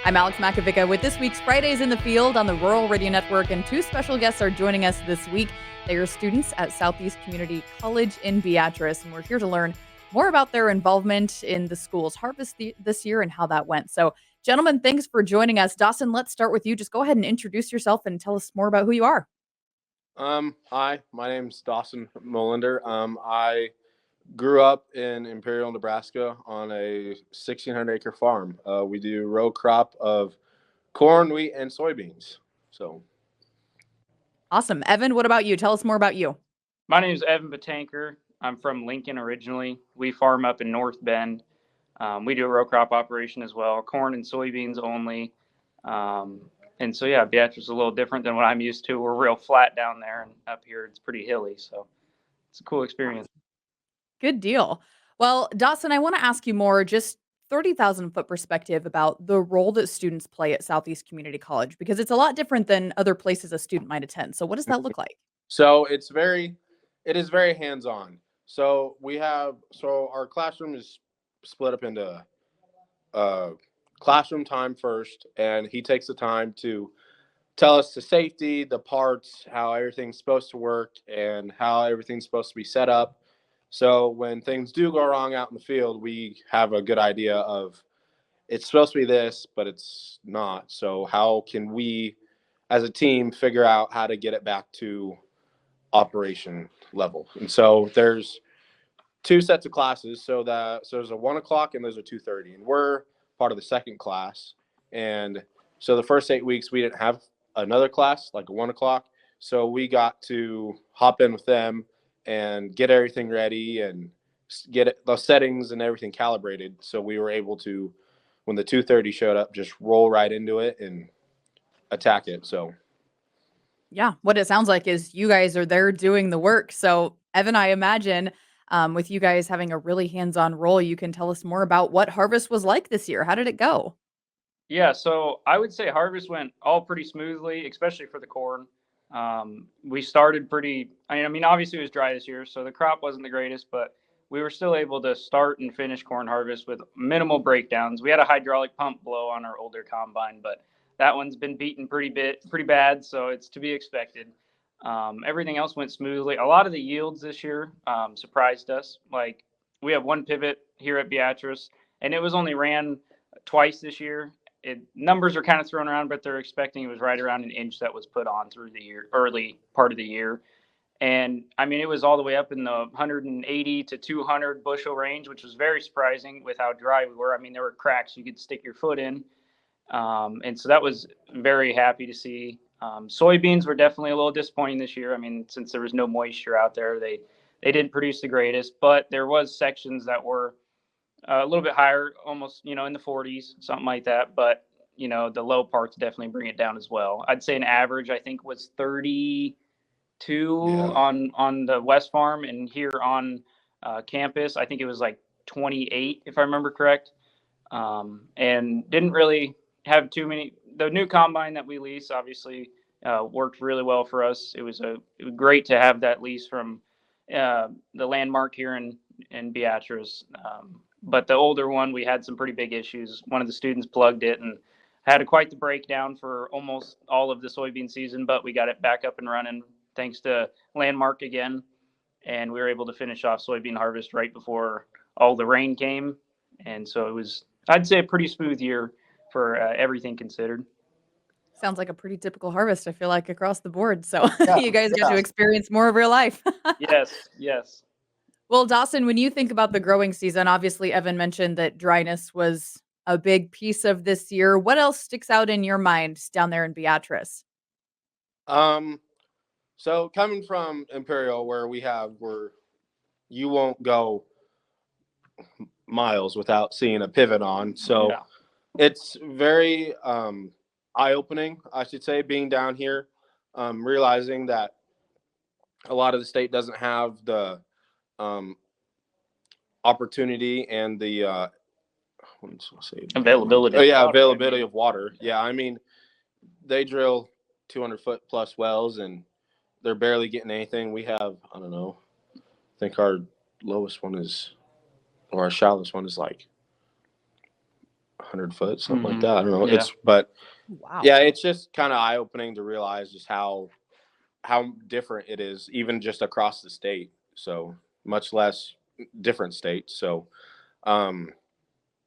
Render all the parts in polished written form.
I'm Alex Makovica with this week's Fridays in the Field on the Rural Radio Network, and two special guests are joining us this week. They are students at Southeast Community College in Beatrice, and we're here to learn more about their involvement in the school's harvest this year and how that went. So, gentlemen, thanks for joining us. Dawson, let's start with you. Just go ahead and introduce yourself and tell us more about who you are. Hi, my name's Dawson Mollender. I grew up in Imperial, Nebraska on a 1,600-acre farm. We do row crop of corn, wheat, and soybeans. So, Awesome. Evan, what about you? Tell us more about you. My name is Evan Betancur. I'm from Lincoln originally. We farm up in North Bend. We do a row crop operation as well, corn and soybeans only. And so, yeah, Beatrice is a little different than what I'm used to. We're real flat down there, and up here it's pretty hilly. So it's a cool experience. Good deal. Well, Dawson, I want to ask you more, just 30,000-foot perspective about the role that students play at Southeast Community College, because it's a lot different than other places a student might attend. So what does that look like? so it is very hands-on. So our classroom is split up into classroom time first, and he takes the time to tell us the safety, the parts, how everything's supposed to work, and how everything's supposed to be set up. So when things do go wrong out in the field, we have a good idea of it's supposed to be this, but it's not. So how can we, as a team, figure out how to get it back to operation level? And so there's two sets of classes. So there's a 1 o'clock and there's a 2:30, and we're part of the second class. And so the first 8 weeks we didn't have another class like a 1 o'clock. So we got to hop in with them and get everything ready and get the settings and everything calibrated. So we were able to, when the 2:30 showed up, just roll right into it and attack it. So Yeah, what it sounds like is you guys are there doing the work. So, Evan, I imagine with you guys having a really hands-on role, you can tell us more about what harvest was like this year. How did it go? Yeah, so I would say harvest went all pretty smoothly, especially for the corn. We started I mean, obviously it was dry this year, so the crop wasn't the greatest, but we were still able to start and finish corn harvest with minimal breakdowns. We had a hydraulic pump blow on our older combine, but that one's been beaten pretty bad, so it's to be expected. Everything else went smoothly. A lot of the yields this year surprised us. Like, we have one pivot here at Beatrice, and it was only ran twice this year. Numbers are kind of thrown around, but they're expecting it was right around an inch that was put on through the year, early part of the year. And I mean, it was all the way up in the 180 to 200 bushel range, which was very surprising with how dry we were. I mean, there were cracks you could stick your foot in. And so that was very happy to see. Soybeans were definitely a little disappointing this year. I mean, since there was no moisture out there, they didn't produce the greatest, but there was sections that were a little bit higher, almost, in the 40s, something like that. But, the low parts definitely bring it down as well. I'd say an average, I think, was 32 on the West Farm, and here on campus, I think it was like 28, if I remember correct. And didn't really have too many. The new combine that we leased obviously worked really well for us. It was great to have that lease from the Landmark here in Beatrice. But the older one, we had some pretty big issues. One of the students plugged it and had quite the breakdown for almost all of the soybean season, but we got it back up and running thanks to Landmark again. And we were able to finish off soybean harvest right before all the rain came. And so it was, I'd say, a pretty smooth year for everything considered. Sounds like a pretty typical harvest, I feel like, across the board. So you guys got to experience more of real life. Yes. Well, Dawson, when you think about the growing season, obviously Evan mentioned that dryness was a big piece of this year. What else sticks out in your mind down there in Beatrice? So coming from Imperial, where you won't go miles without seeing a pivot on. So it's very eye-opening, I should say, being down here, realizing that a lot of the state doesn't have the opportunity and the availability. Availability of water. Yeah, I mean, they drill 200-foot plus wells, and they're barely getting anything. We have, I don't know, I think our lowest one is, or our shallowest one is like 100 foot, something like that. I don't know. Yeah. Wow. Yeah, it's just kind of eye opening to realize just how different it is, even just across the state. So much less different states. So,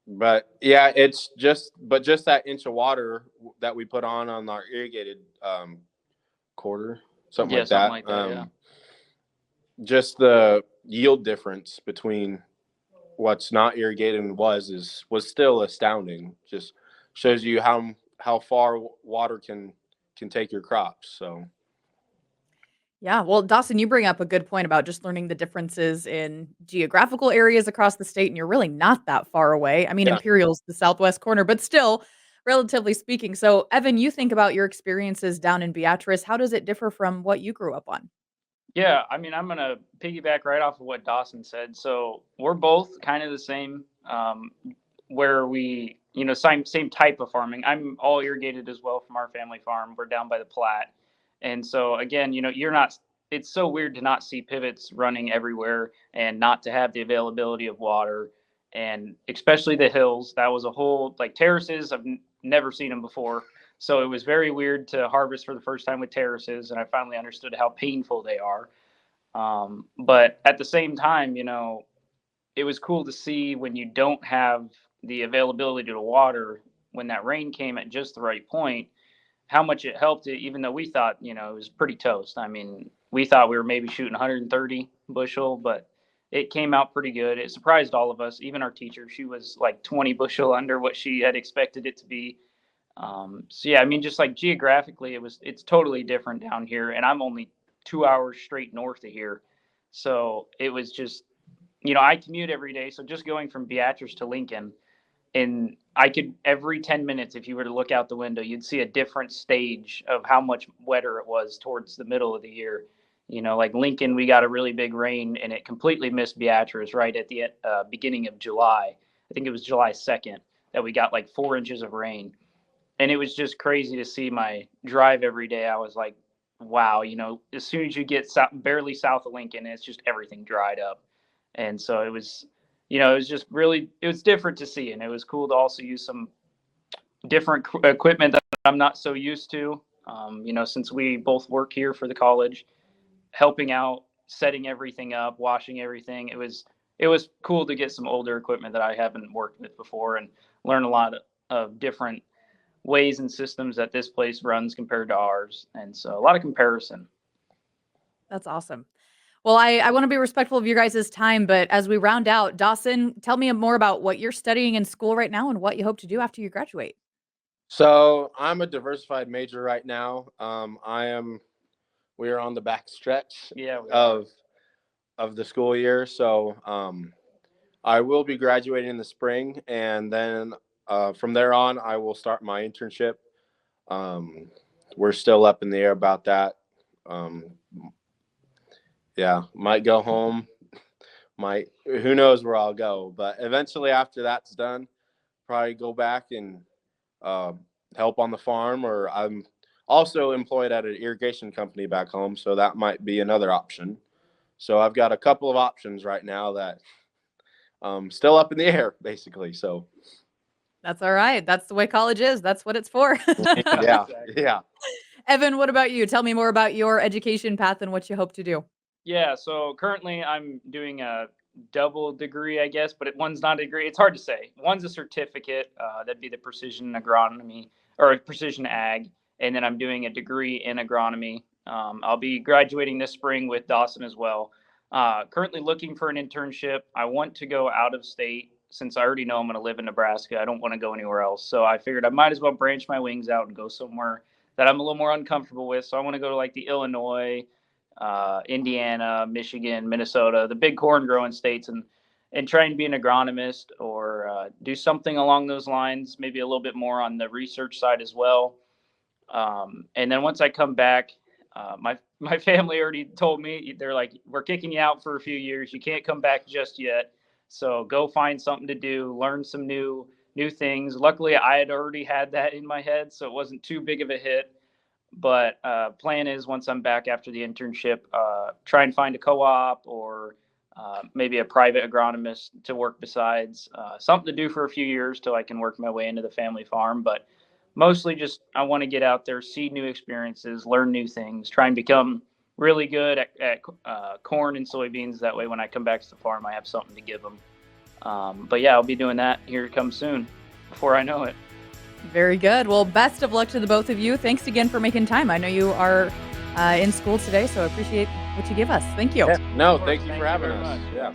but yeah, just that inch of water that we put on our irrigated quarter, something like that. Yeah. Just the yield difference between what's not irrigated and was still astounding. Just shows you how far water can take your crops. So Yeah. Well, Dawson, you bring up a good point about just learning the differences in geographical areas across the state, and you're really not that far away. I mean, yeah. Imperial's the southwest corner, but still, relatively speaking. So, Evan, you think about your experiences down in Beatrice. How does it differ from what you grew up on? Yeah, I mean, I'm gonna piggyback right off of what Dawson said. So we're both kind of the same, where we, same type of farming. I'm all irrigated as well from our family farm. We're down by the Platte, and so again, you're not. It's so weird to not see pivots running everywhere and not to have the availability of water, and especially the hills. That was a whole like terraces. I've never seen them before. So it was very weird to harvest for the first time with terraces, and I finally understood how painful they are. But at the same time, it was cool to see when you don't have the availability to water, when that rain came at just the right point, how much it helped it, even though we thought, it was pretty toast. I mean, we thought we were maybe shooting 130 bushel, but it came out pretty good. It surprised all of us, even our teacher. She was like 20 bushel under what she had expected it to be. So yeah, I mean, just like geographically, it's totally different down here, and I'm only 2 hours straight north of here, so it was just, I commute every day, so just going from Beatrice to Lincoln, and I could every 10 minutes, if you were to look out the window, you'd see a different stage of how much wetter it was towards the middle of the year. Like Lincoln, we got a really big rain, and it completely missed Beatrice right at the beginning of July. I think it was July 2nd that we got like 4 inches of rain, and it was just crazy to see my drive every day. I was like, wow, as soon as you get barely south of Lincoln, it's just everything dried up. And so it was, it was just really, it was different to see. And it was cool to also use some different equipment that I'm not so used to. Since we both work here for the college, helping out, setting everything up, washing everything. It was cool to get some older equipment that I haven't worked with before and learn a lot of different ways and systems that this place runs compared to ours. And so a lot of comparison. That's awesome. Well, I want to be respectful of your guys' time, but as we round out, Dawson, tell me more about what you're studying in school right now and what you hope to do after you graduate. So I'm a diversified major right now. We are on the back stretch Yeah, of the school year. So I will be graduating in the spring, and then from there on, I will start my internship. We're still up in the air about that. Yeah, might go home. Who knows where I'll go, but eventually after that's done, probably go back and help on the farm, or I'm also employed at an irrigation company back home, so that might be another option. So I've got a couple of options right now that still up in the air, basically. So That's all right. That's the way college is. That's what it's for. yeah, exactly. yeah. Evan, what about you? Tell me more about your education path and what you hope to do. Yeah. So currently I'm doing a double degree, I guess, but one's not a degree. It's hard to say. One's a certificate. That'd be the precision agronomy or precision ag. And then I'm doing a degree in agronomy. I'll be graduating this spring with Dawson as well. Currently looking for an internship. I want to go out of state since I already know I'm going to live in Nebraska. I don't want to go anywhere else. So I figured I might as well branch my wings out and go somewhere that I'm a little more uncomfortable with. So I want to go to like the Illinois, Indiana, Michigan, Minnesota, the big corn growing states, and try and be an agronomist or do something along those lines, maybe a little bit more on the research side as well. And then once I come back, my family already told me, they're like, we're kicking you out for a few years. You can't come back just yet. So go find something to do, learn some new things. Luckily, I had already had that in my head, so it wasn't too big of a hit. But plan is once I'm back after the internship, try and find a co-op or maybe a private agronomist to work besides, something to do for a few years till I can work my way into the family farm. But mostly just I want to get out there, see new experiences, learn new things, try and become really good at corn and soybeans. That way, when I come back to the farm, I have something to give them. But yeah, I'll be doing that here comes soon before I know it. Very good. Well, best of luck to the both of you. Thanks again for making time. I know you are in school today, so I appreciate what you give us. Thank you. Yeah. No, thank you for having us. Much. Yeah.